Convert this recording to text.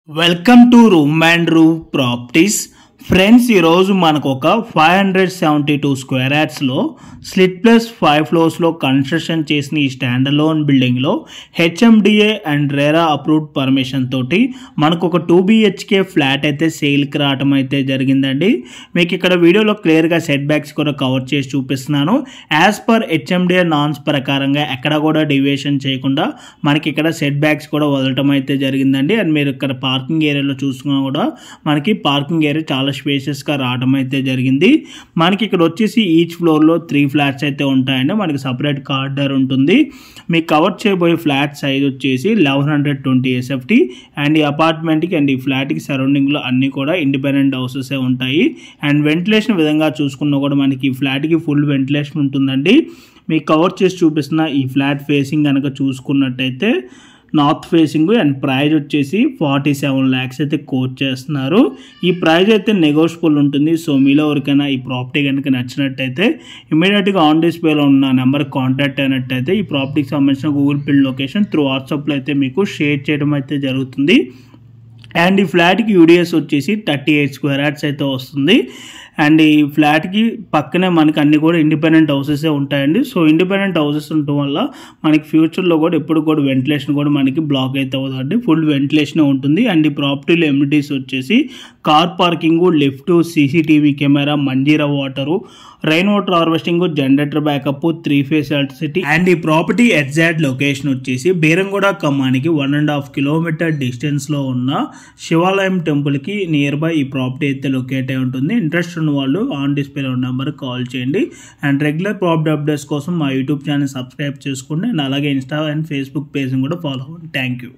Welcome to room and room properties friends. ఈరోజు మనకు ఒక 572 స్క్వేర్ యార్డ్స్లో స్లిట్ ప్లస్ 5 ఫ్లోర్స్లో కన్స్ట్రక్షన్ చేసిన ఈ స్టాండర్డ్ లోన్ బిల్డింగ్లో HMDA and RERA approved permission తోటి మనకు ఒక 2 BHK ఫ్లాట్ అయితే సేల్కి రావటం అయితే జరిగిందండి. మీకు ఇక్కడ వీడియోలో క్లియర్గా సెట్ బ్యాక్స్ కూడా కవర్ చేసి చూపిస్తున్నాను. యాజ్ పర్ హెచ్ఎండిఏ నార్మ్స్ ప్రకారంగా ఎక్కడ కూడా డివియేషన్ చేయకుండా మనకి ఇక్కడ సెట్ బ్యాక్స్ కూడా వదలటం అయితే జరిగిందండి. అండ్ మీరు ఇక్కడ పార్కింగ్ ఏరియాలో చూసుకున్నా కూడా మనకి పార్కింగ్ ఏరియా చాలా స్పేషియస్గా రావడం అయితే జరిగింది. మనకి ఇక్కడ వచ్చేసి ఈచ్ ఫ్లోర్లో 3 ఫ్లాట్స్ అయితే ఉంటాయండి. మనకి సపరేట్ కార్డర్ ఉంటుంది. మీకు కవర్ చేయబోయే ఫ్లాట్ సైజ్ వచ్చేసి 1120 SFT అండ్ ఈ అపార్ట్మెంట్కి అండ్ ఈ ఫ్లాట్కి సరౌండింగ్లో అన్నీ కూడా ఇండిపెండెంట్ హౌసెస్ ఉంటాయి. అండ్ వెంటిలేషన్ విధంగా చూసుకున్నా కూడా మనకి ఈ ఫ్లాట్కి ఫుల్ వెంటిలేషన్ ఉంటుందండి. మీకు కవర్ చేసి చూపిస్తున్న ఈ ఫ్లాట్ ఫేసింగ్ కనుక చూసుకున్నట్టయితే నార్త్ ఫేసింగ్ అండ్ ప్రైజ్ వచ్చేసి 47 lakhs అయితే కోట్ చేస్తున్నారు. ఈ ప్రైజ్ అయితే నెగోషియబుల్ ఉంటుంది. సో మీలో ఎవరికైనా ఈ ప్రాపర్టీ కనుక నచ్చినట్టయితే ఇమీడియట్గా ఆన్ డిస్ప్లేలో ఉన్న నెంబర్ కాంటాక్ట్ అయినట్టయితే ఈ ప్రాపర్టీకి సంబంధించిన గూగుల్ పిల్ లొకేషన్ త్రూ వాట్సాప్లో అయితే మీకు షేర్ చేయడం అయితే జరుగుతుంది. అండ్ ఈ ఫ్లాట్కి యూడిఎస్ వచ్చేసి 38 స్క్వేర్ యార్డ్స్ అయితే వస్తుంది. అండ్ ఈ ఫ్లాట్కి పక్కనే మనకి అన్ని కూడా ఇండిపెండెంట్ హౌసెసే ఉంటాయండి. సో ఇండిపెండెంట్ హౌసెస్ ఉండటం వల్ల మనకి ఫ్యూచర్లో కూడా ఎప్పుడు కూడా వెంటిలేషన్ కూడా మనకి బ్లాక్ అయితే అవ్వదండి. ఫుల్ వెంటిలేషన్ ఉంటుంది. అండ్ ఈ ప్రాపర్టీలో ఎమ్యూనిటీస్ వచ్చేసి car parking, lift, CCTV camera, Manjeera water, rain water harvesting, generator backup, 3 phase electricity. And ఈ ప్రాపర్టీ ఎగ్జాక్ట్ లొకేషన్ వచ్చేసి బేరంగూడ ఖమ్మానికి 1.5 kilometer డిస్టెన్స్లో ఉన్న శివాలయం టెంపుల్కి నియర్ బై ఈ ప్రాపర్టీ అయితే లొకేట్ అయి ఉంటుంది. ఇంట్రెస్ట్ ఉన్న వాళ్ళు ఆన్ డిస్ప్లేలో ఉన్న నెంబర్కి కాల్ చేయండి. అండ్ రెగ్యులర్ ప్రాపర్టీ అప్డేట్స్ కోసం మా యూట్యూబ్ ఛానల్ సబ్స్క్రైబ్ చేసుకోండి. అండ్ అలాగే ఇన్స్టా అండ్ ఫేస్బుక్ పేజ్ని కూడా ఫాలో అవ్వండి. Thank you.